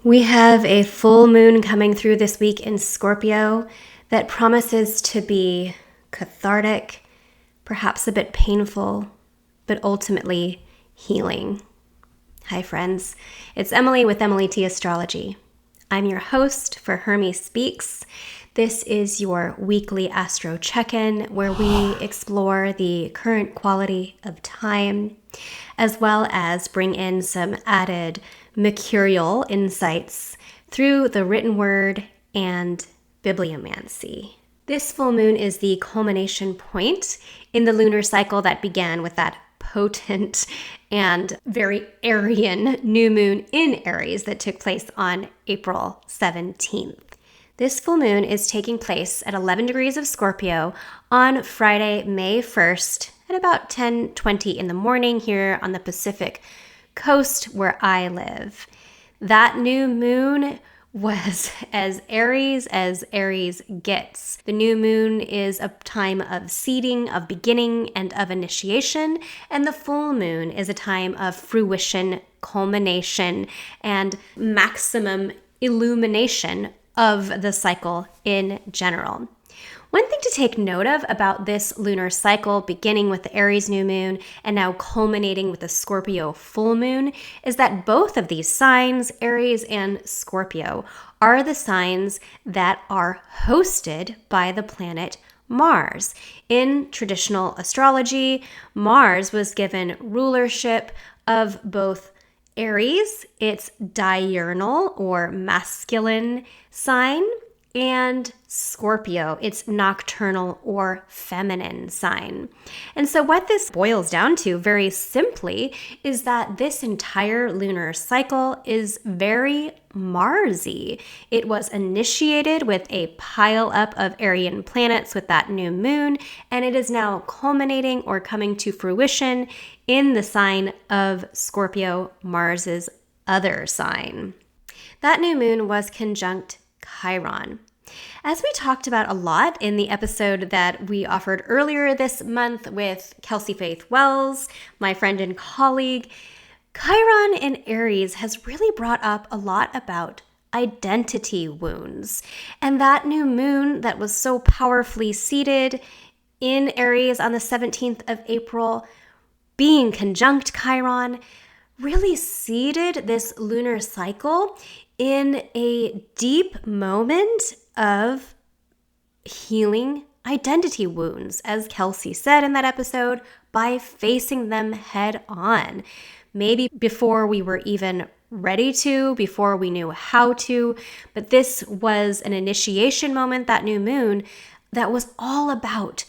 We have a full moon coming through this week in Scorpio that promises to be cathartic, perhaps a bit painful, but ultimately healing. Hi friends, it's Emily with Emily T Astrology. I'm your host for Hermes Speaks. This is your weekly astro check-in where we explore the current quality of time, as well as bring in some added mercurial insights through the written word and bibliomancy. This full moon is the culmination point in the lunar cycle that began with that potent and very Aryan new moon in Aries that took place on April 17th. This full moon is taking place at 11 degrees of Scorpio on Friday, May 1st at about 10:20 in the morning here on the Pacific coast where I live. That new moon was as Aries gets. The new moon is a time of seeding, of beginning, and of initiation, and the full moon is a time of fruition, culmination, and maximum illumination of the cycle in general. One thing to take note of about this lunar cycle, beginning with the Aries New Moon and now culminating with the Scorpio Full Moon, is that both of these signs, Aries and Scorpio, are the signs that are hosted by the planet Mars. In traditional astrology, Mars was given rulership of both Aries, its diurnal or masculine sign, and Scorpio, its nocturnal or feminine sign. And so what this boils down to very simply is that this entire lunar cycle is very Marsy. It was initiated with a pile up of Aryan planets with that new moon, and it is now culminating or coming to fruition in the sign of Scorpio, Mars's other sign. That new moon was conjunct Chiron. As we talked about a lot in the episode that we offered earlier this month with Kelsey Faith Wells, my friend and colleague, Chiron in Aries has really brought up a lot about identity wounds. And that new moon that was so powerfully seated in Aries on the 17th of April, being conjunct Chiron, really seeded this lunar cycle in a deep moment of healing identity wounds, as Kelsey said in that episode, by facing them head on. Maybe before we were even ready to, before we knew how to, but this was an initiation moment, that new moon, that was all about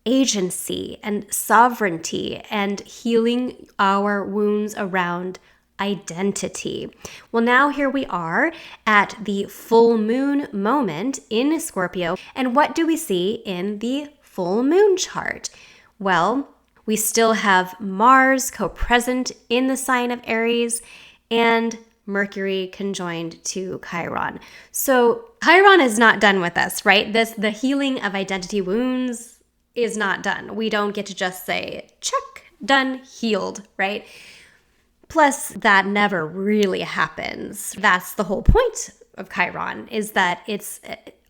agency and sovereignty and healing our wounds around identity. Well, now here we are at the full moon moment in Scorpio. And what do we see in the full moon chart? Well, we still have Mars co-present in the sign of Aries and Mercury conjoined to Chiron. So Chiron is not done with us, right? The healing of identity wounds is not done. We don't get to just say, check, done, healed, right? Plus, that never really happens. That's the whole point of Chiron, is that it's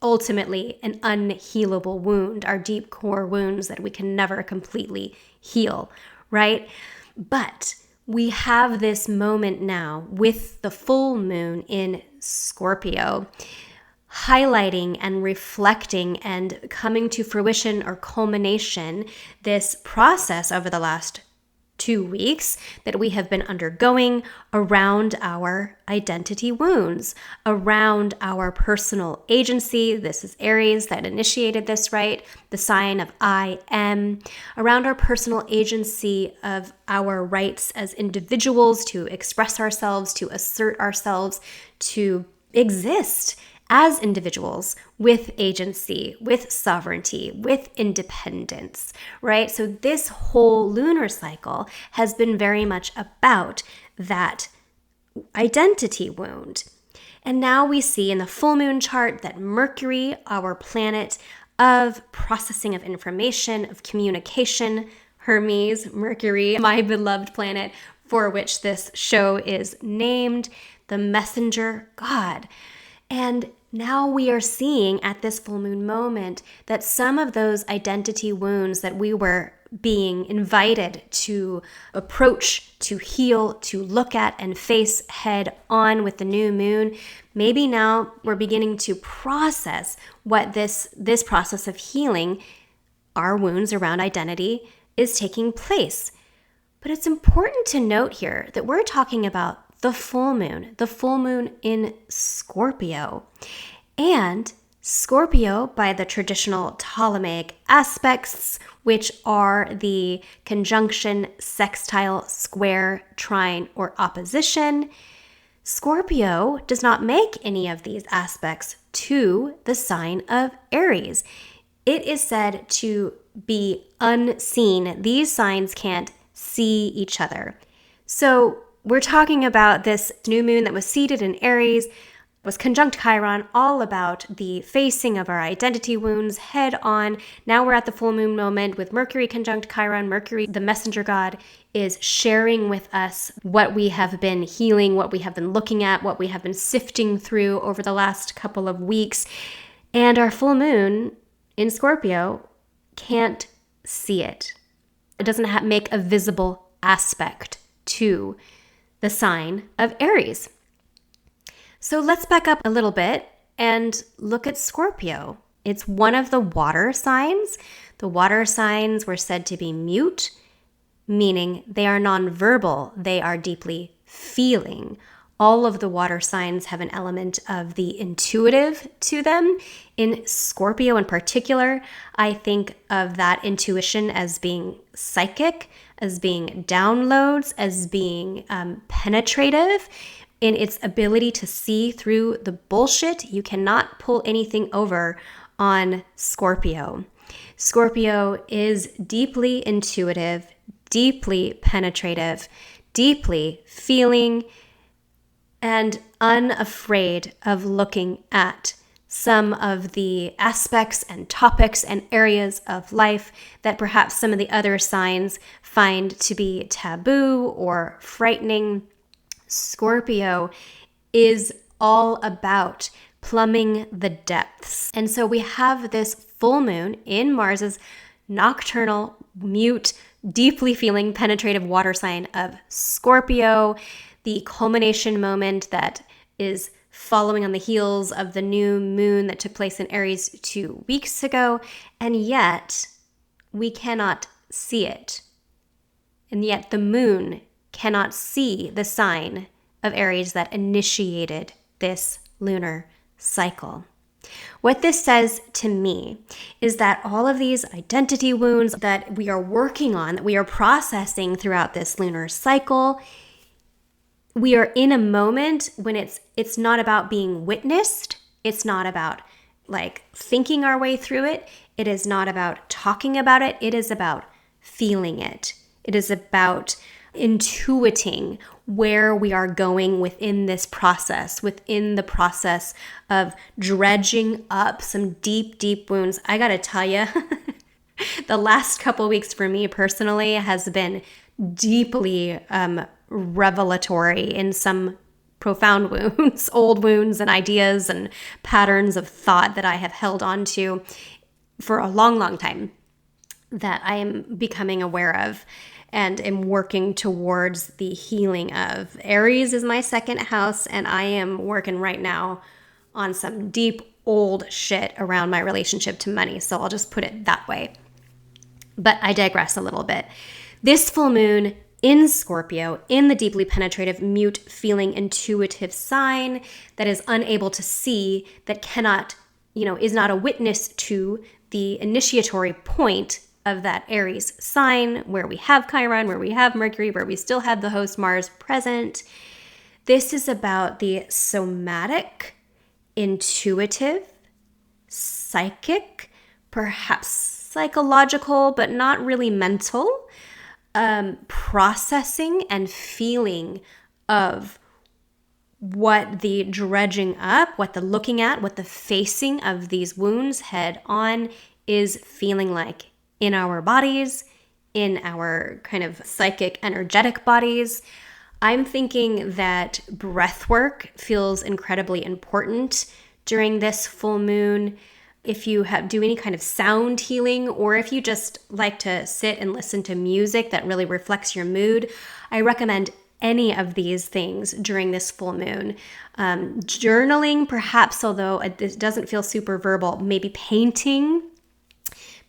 ultimately an unhealable wound, our deep core wounds that we can never completely heal, right? But we have this moment now with the full moon in Scorpio, highlighting and reflecting and coming to fruition or culmination this process over the last 2 weeks that we have been undergoing around our identity wounds, around our personal agency. This is Aries that initiated this, right? The sign of I am, around our personal agency of our rights as individuals to express ourselves, to assert ourselves, to exist as individuals with agency, with sovereignty, with independence, right? So this whole lunar cycle has been very much about that identity wound. And now we see in the full moon chart that Mercury, our planet of processing of information, of communication, Hermes, Mercury, my beloved planet, for which this show is named, the messenger god. And now we are seeing at this full moon moment that some of those identity wounds that we were being invited to approach, to heal, to look at and face head on with the new moon, maybe now we're beginning to process what this process of healing our wounds around identity is taking place. But it's important to note here that we're talking about the full moon in Scorpio. And Scorpio, by the traditional Ptolemaic aspects, which are the conjunction, sextile, square, trine, or opposition, Scorpio does not make any of these aspects to the sign of Aries. It is said to be unseen. These signs can't see each other. So we're talking about this new moon that was seated in Aries, was conjunct Chiron, all about the facing of our identity wounds head on. Now we're at the full moon moment with Mercury conjunct Chiron. Mercury, the messenger god, is sharing with us what we have been healing, what we have been looking at, what we have been sifting through over the last couple of weeks. And our full moon in Scorpio can't see it. It doesn't make a visible aspect to the sign of Aries. So let's back up a little bit and look at Scorpio. It's one of the water signs. The water signs were said to be mute, meaning they are nonverbal. They are deeply feeling. All of the water signs have an element of the intuitive to them. In Scorpio in particular, I think of that intuition as being psychic, as being downloads, as being penetrative in its ability to see through the bullshit. You cannot pull anything over on Scorpio. Scorpio is deeply intuitive, deeply penetrative, deeply feeling, and unafraid of looking at some of the aspects and topics and areas of life that perhaps some of the other signs find to be taboo or frightening. Scorpio is all about plumbing the depths. And so we have this full moon in Mars's nocturnal, mute, deeply feeling, penetrative water sign of Scorpio, the culmination moment that is following on the heels of the new moon that took place in Aries 2 weeks ago. And yet we cannot see it. And yet the moon cannot see the sign of Aries that initiated this lunar cycle. What this says to me is that all of these identity wounds that we are working on, that we are processing throughout this lunar cycle, we are in a moment when it's not about being witnessed. It's not about like thinking our way through it. It is not about talking about it. It is about feeling it. It is about intuiting where we are going within this process, within the process of dredging up some deep, deep wounds. I gotta tell you, the last couple weeks for me personally has been deeply revelatory in some profound wounds, old wounds and ideas and patterns of thought that I have held on to for a long, long time that I am becoming aware of and am working towards the healing of. Aries is my second house, and I am working right now on some deep old shit around my relationship to money. So I'll just put it that way. But I digress a little bit. This full moon in Scorpio, in the deeply penetrative, mute, feeling, intuitive sign that is unable to see, that cannot, is not a witness to the initiatory point of that Aries sign where we have Chiron, where we have Mercury, where we still have the host Mars present. This is about the somatic, intuitive, psychic, perhaps psychological, but not really mental, processing and feeling of what the dredging up, what the looking at, what the facing of these wounds head on is feeling like in our bodies, in our kind of psychic, energetic bodies. I'm thinking that breath work feels incredibly important during this full moon. If you do any kind of sound healing, or if you just like to sit and listen to music that really reflects your mood, I recommend any of these things during this full moon. Journaling, perhaps, although it doesn't feel super verbal, maybe painting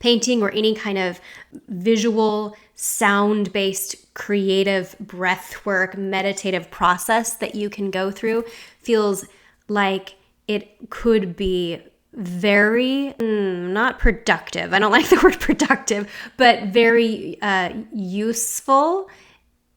or any kind of visual, sound-based, creative breath work, meditative process that you can go through feels like it could be very, not productive. I don't like the word productive, but very useful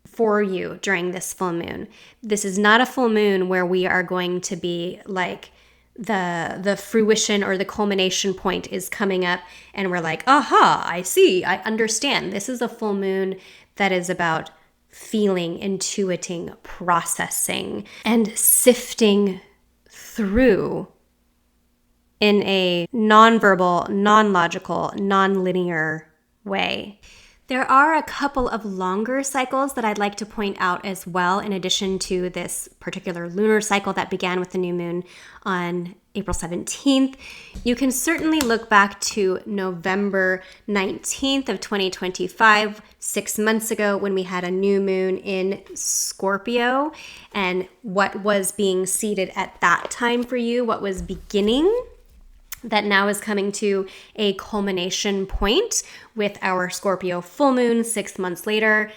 for you during this full moon. This is not a full moon where we are going to be like the fruition or the culmination point is coming up and we're like, aha, I see, I understand. This is a full moon that is about feeling, intuiting, processing, and sifting through in a non-verbal, non-logical, non-linear way. There are a couple of longer cycles that I'd like to point out as well, in addition to this particular lunar cycle that began with the new moon on April 17th. You can certainly look back to November 19th of 2025, 6 months ago, when we had a new moon in Scorpio, and what was being seeded at that time for you, what was beginning, that now is coming to a culmination point with our Scorpio full moon 6 months later.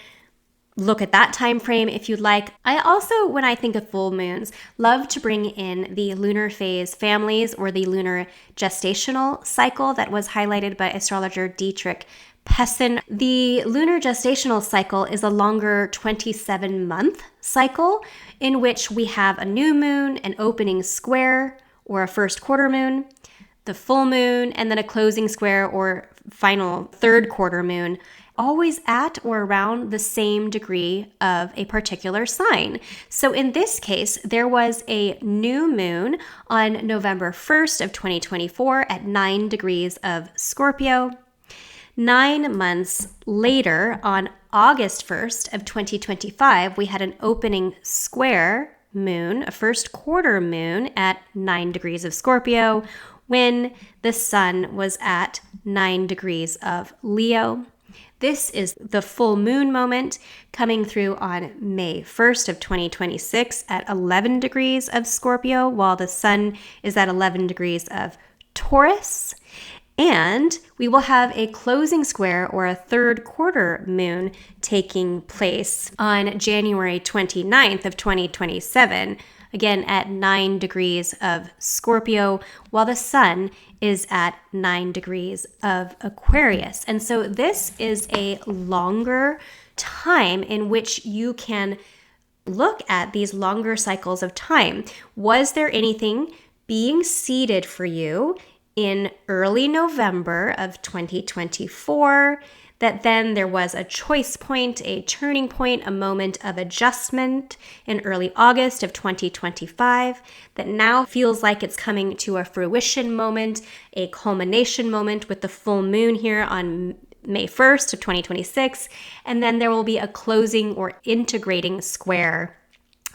Look at that time frame if you'd like. I also, when I think of full moons, love to bring in the lunar phase families or the lunar gestational cycle that was highlighted by astrologer Dietrich Pessin. The lunar gestational cycle is a longer 27-month cycle in which we have a new moon, an opening square or a first quarter moon, the full moon, and then a closing square or final third quarter moon, always at or around the same degree of a particular sign. So in this case, there was a new moon on November 1st of 2024 at 9 degrees of Scorpio. 9 months later, on August 1st of 2025, we had an opening square moon, a first quarter moon at 9 degrees of Scorpio, when the sun was at 9 degrees of Leo. This is the full moon moment coming through on May 1st of 2026 at 11 degrees of Scorpio, while the sun is at 11 degrees of Taurus. And we will have a closing square or a third quarter moon taking place on January 29th of 2027, again at 9 degrees of Scorpio, while the sun is at 9 degrees of Aquarius. And so this is a longer time in which you can look at these longer cycles of time. Was there anything being seeded for you in early November of 2024 that then there was a choice point, a turning point, a moment of adjustment in early August of 2025 that now feels like it's coming to a fruition moment, a culmination moment with the full moon here on May 1st of 2026, and then there will be a closing or integrating square,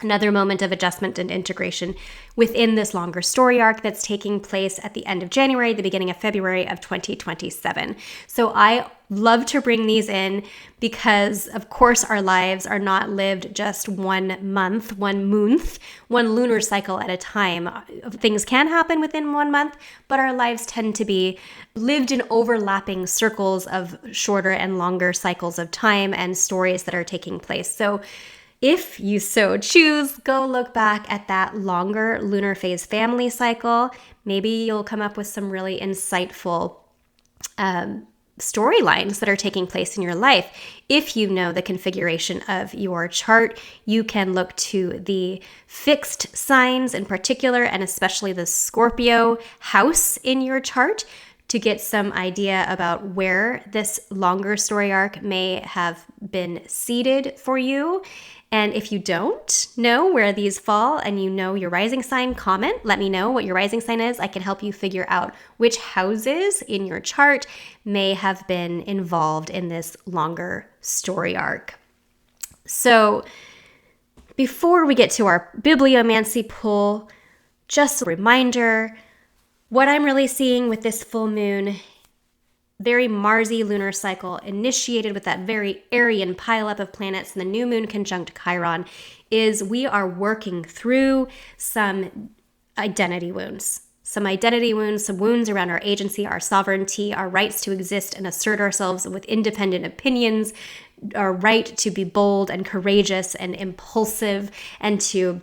another moment of adjustment and integration within this longer story arc that's taking place at the end of January, the beginning of February of 2027. So I love to bring these in because, of course, our lives are not lived just 1 month, 1 month, one lunar cycle at a time. Things can happen within 1 month, but our lives tend to be lived in overlapping circles of shorter and longer cycles of time and stories that are taking place. So if you so choose, go look back at that longer lunar phase family cycle. Maybe you'll come up with some really insightful storylines that are taking place in your life. If you know the configuration of your chart, you can look to the fixed signs in particular, and especially the Scorpio house in your chart, to get some idea about where this longer story arc may have been seeded for you. And if you don't know where these fall and you know your rising sign, comment. Let me know what your rising sign is. I can help you figure out which houses in your chart may have been involved in this longer story arc. So Before we get to our bibliomancy pull, just a reminder, what I'm really seeing with this full moon, very Marsy lunar cycle, initiated with that very Aryan pileup of planets and the new moon conjunct Chiron, is we are working through some identity wounds. Some identity wounds, some wounds around our agency, our sovereignty, our rights to exist and assert ourselves with independent opinions, our right to be bold and courageous and impulsive and to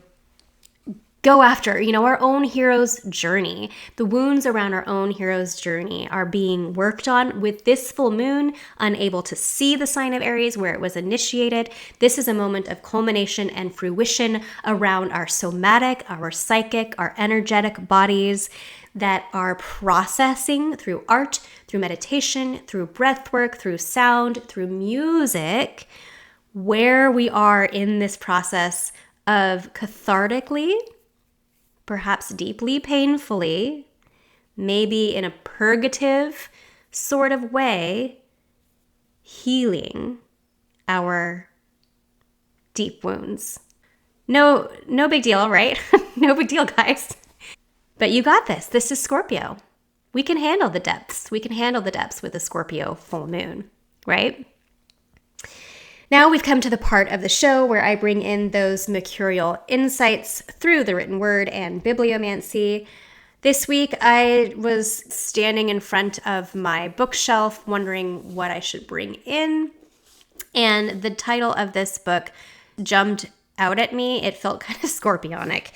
go after, our own hero's journey. The wounds around our own hero's journey are being worked on with this full moon, unable to see the sign of Aries where it was initiated. This is a moment of culmination and fruition around our somatic, our psychic, our energetic bodies that are processing through art, through meditation, through breath work, through sound, through music, where we are in this process of cathartically, perhaps deeply painfully, maybe in a purgative sort of way, healing our deep wounds. No big deal, right? No big deal, guys. But you got this. This is Scorpio. We can handle the depths. We can handle the depths with a Scorpio full moon, right? Now we've come to the part of the show where I bring in those mercurial insights through the written word and bibliomancy. This week I was standing in front of my bookshelf wondering what I should bring in, and the title of this book jumped out at me. It felt kind of scorpionic.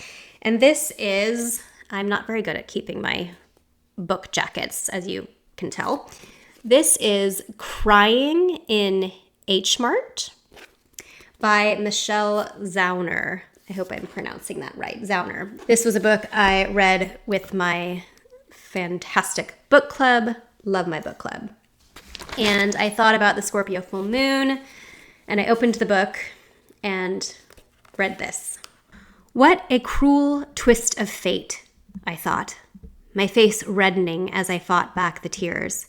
And this is, I'm not very good at keeping my book jackets, as you can tell. This is Crying in H Mart by Michelle Zauner. I hope I'm pronouncing that right. Zauner. This was a book I read with my fantastic book club. Love my book club. And I thought about the Scorpio full moon, and I opened the book and read this. What a cruel twist of fate, I thought, my face reddening as I fought back the tears.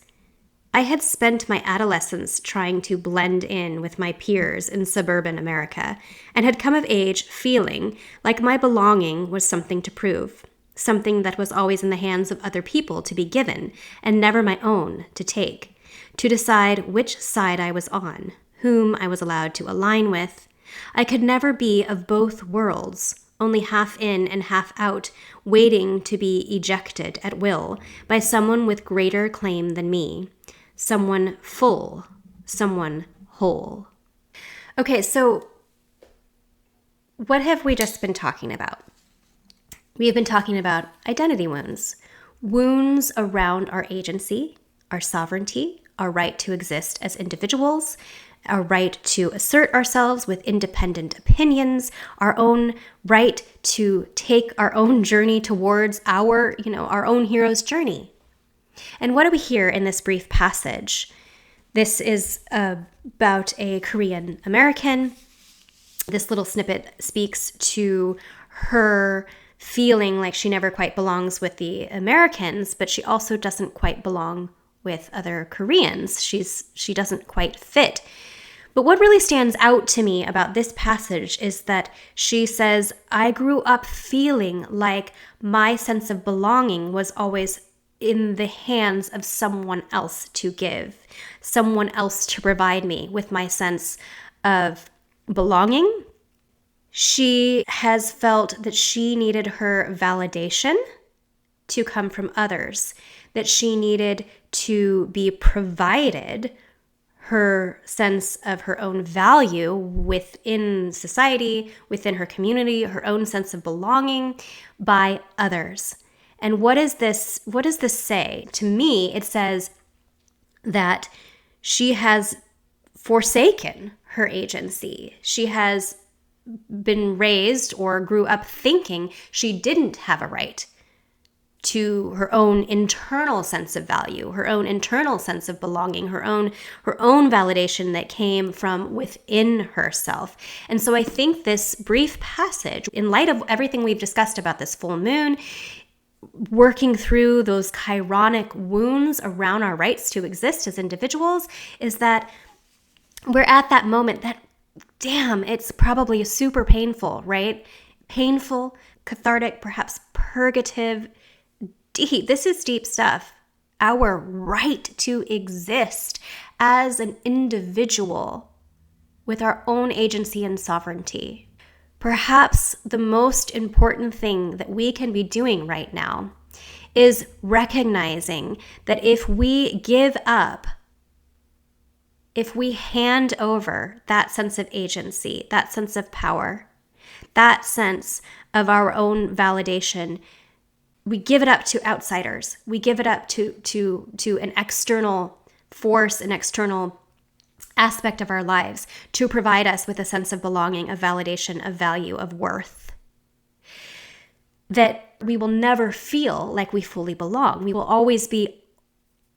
I had spent my adolescence trying to blend in with my peers in suburban America and had come of age feeling like my belonging was something to prove, something that was always in the hands of other people to be given and never my own to take, to decide which side I was on, whom I was allowed to align with. I could never be of both worlds, only half in and half out, waiting to be ejected at will by someone with greater claim than me. Someone full, someone whole. Okay, so what have we just been talking about? We have been talking about identity wounds, wounds around our agency, our sovereignty, our right to exist as individuals, our right to assert ourselves with independent opinions, our own right to take our own journey towards our own hero's journey. And what do we hear in this brief passage? This is about a Korean American. This little snippet speaks to her feeling like she never quite belongs with the Americans, but she also doesn't quite belong with other Koreans. She doesn't quite fit. But what really stands out to me about this passage is that she says, I grew up feeling like my sense of belonging was always in the hands of someone else to give, someone else to provide me with my sense of belonging. She has felt that she needed her validation to come from others, that she needed to be provided her sense of her own value within society, within her community, her own sense of belonging by others. And what does this say? To me, it says that she has forsaken her agency. She has been raised or grew up thinking she didn't have a right to her own internal sense of value, her own internal sense of belonging, her own validation that came from within herself. And so I think this brief passage, in light of everything we've discussed about this full moon, working through those chironic wounds around our rights to exist as individuals, is that we're at that moment, that damn, it's probably super painful, right? Painful, cathartic, perhaps purgative, deep. This is deep stuff. Our right to exist as an individual with our own agency and sovereignty. Perhaps the most important thing that we can be doing right now is recognizing that if we give up, if we hand over that sense of agency, that sense of power, that sense of our own validation, we give it up to outsiders. We give it up to an external force, an external aspect of our lives to provide us with a sense of belonging, of validation, of value, of worth, that we will never feel like we fully belong. We will always be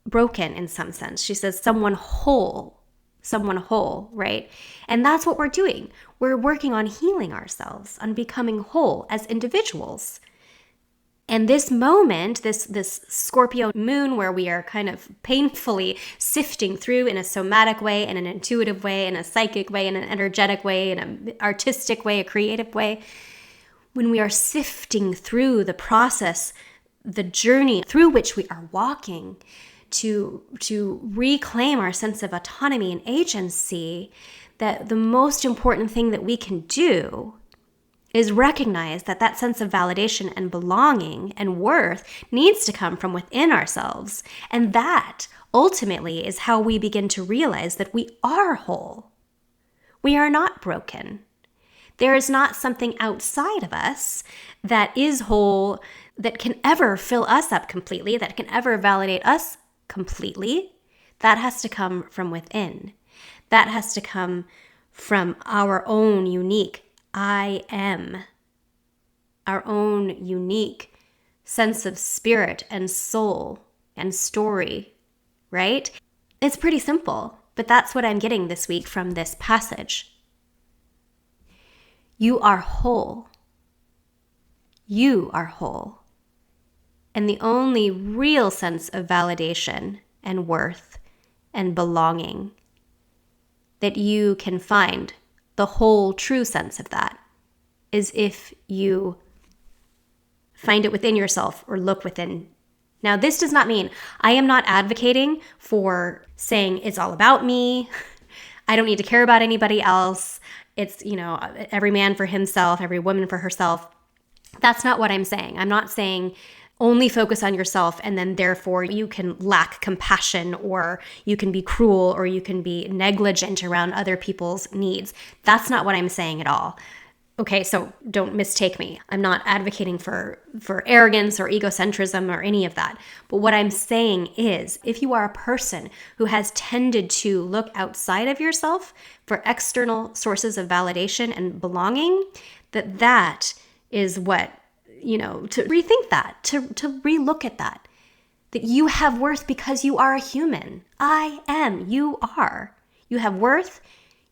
broken in some sense. She says someone whole, right? And that's what we're doing. We're working on healing ourselves, on becoming whole as individuals. And this moment, this Scorpio moon, where we are kind of painfully sifting through in a somatic way, in an intuitive way, in a psychic way, in an energetic way, in an artistic way, a creative way, when we are sifting through the process, the journey through which we are walking to reclaim our sense of autonomy and agency, that the most important thing that we can do is recognize that that sense of validation and belonging and worth needs to come from within ourselves. And that ultimately is how we begin to realize that we are whole. We are not broken. There is not something outside of us that is whole, that can ever fill us up completely, that can ever validate us completely. That has to come from within. That has to come from our own unique I am, our own unique sense of spirit and soul and story, right? It's pretty simple, but that's what I'm getting this week from this passage. You are whole. You are whole. And the only real sense of validation and worth and belonging that you can find, the whole true sense of that, is if you find it within yourself or look within. Now, this does not mean, I am not advocating for saying it's all about me. I don't need to care about anybody else. It's, every man for himself, every woman for herself. That's not what I'm saying. I'm not saying only focus on yourself and then therefore you can lack compassion or you can be cruel or you can be negligent around other people's needs. That's not what I'm saying at all. Okay, so don't mistake me. I'm not advocating for arrogance or egocentrism or any of that. But what I'm saying is, if you are a person who has tended to look outside of yourself for external sources of validation and belonging, that is what, to rethink that, to relook at that you have worth because you are a human. I am, you are. You have worth,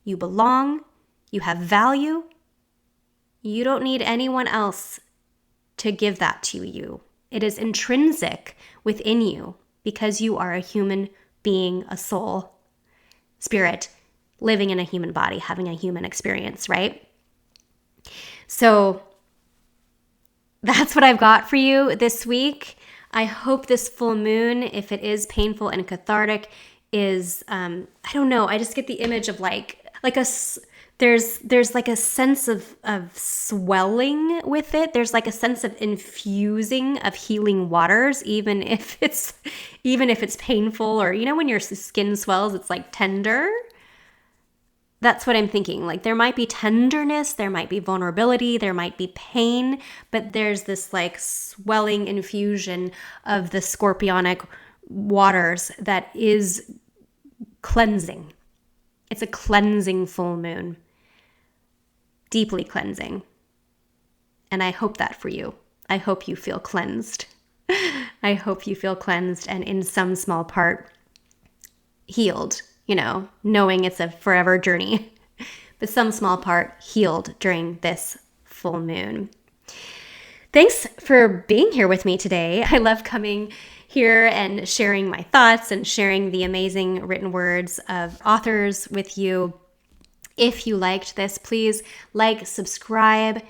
you belong, you have value. You don't need anyone else to give that to you. It is intrinsic within you because you are a human being, a soul, spirit, living in a human body, having a human experience, right? So that's what I've got for you this week. I hope this full moon, if it is painful and cathartic, is, I don't know, I just get the image of there's like a sense of swelling with it. There's like a sense of infusing of healing waters, even if it's painful, or when your skin swells, it's like tender. That's what I'm thinking. Like there might be tenderness, there might be vulnerability, there might be pain, but there's this like swelling infusion of the scorpionic waters that is cleansing. It's a cleansing full moon. Deeply cleansing. And I hope that for you. I hope you feel cleansed. I hope you feel cleansed and in some small part healed, knowing it's a forever journey, but some small part healed during this full moon. Thanks for being here with me today. I love coming here and sharing my thoughts and sharing the amazing written words of authors with you. If you liked this, please like, subscribe,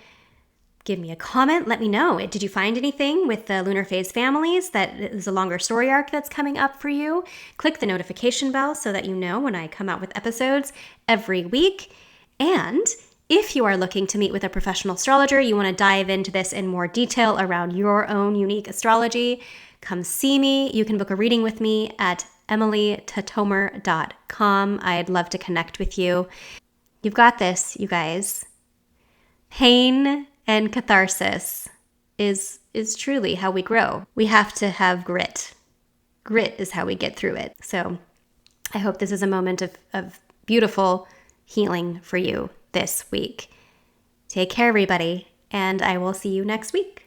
give me a comment. Let me know. Did you find anything with the lunar phase families that is a longer story arc that's coming up for you? Click the notification bell so that you know when I come out with episodes every week. And if you are looking to meet with a professional astrologer, you want to dive into this in more detail around your own unique astrology, come see me. You can book a reading with me at emilytatomer.com. I'd love to connect with you. You've got this, you guys. Pain and catharsis is truly how we grow. We have to have grit. Grit is how we get through it. So I hope this is a moment of beautiful healing for you this week. Take care, everybody, and I will see you next week.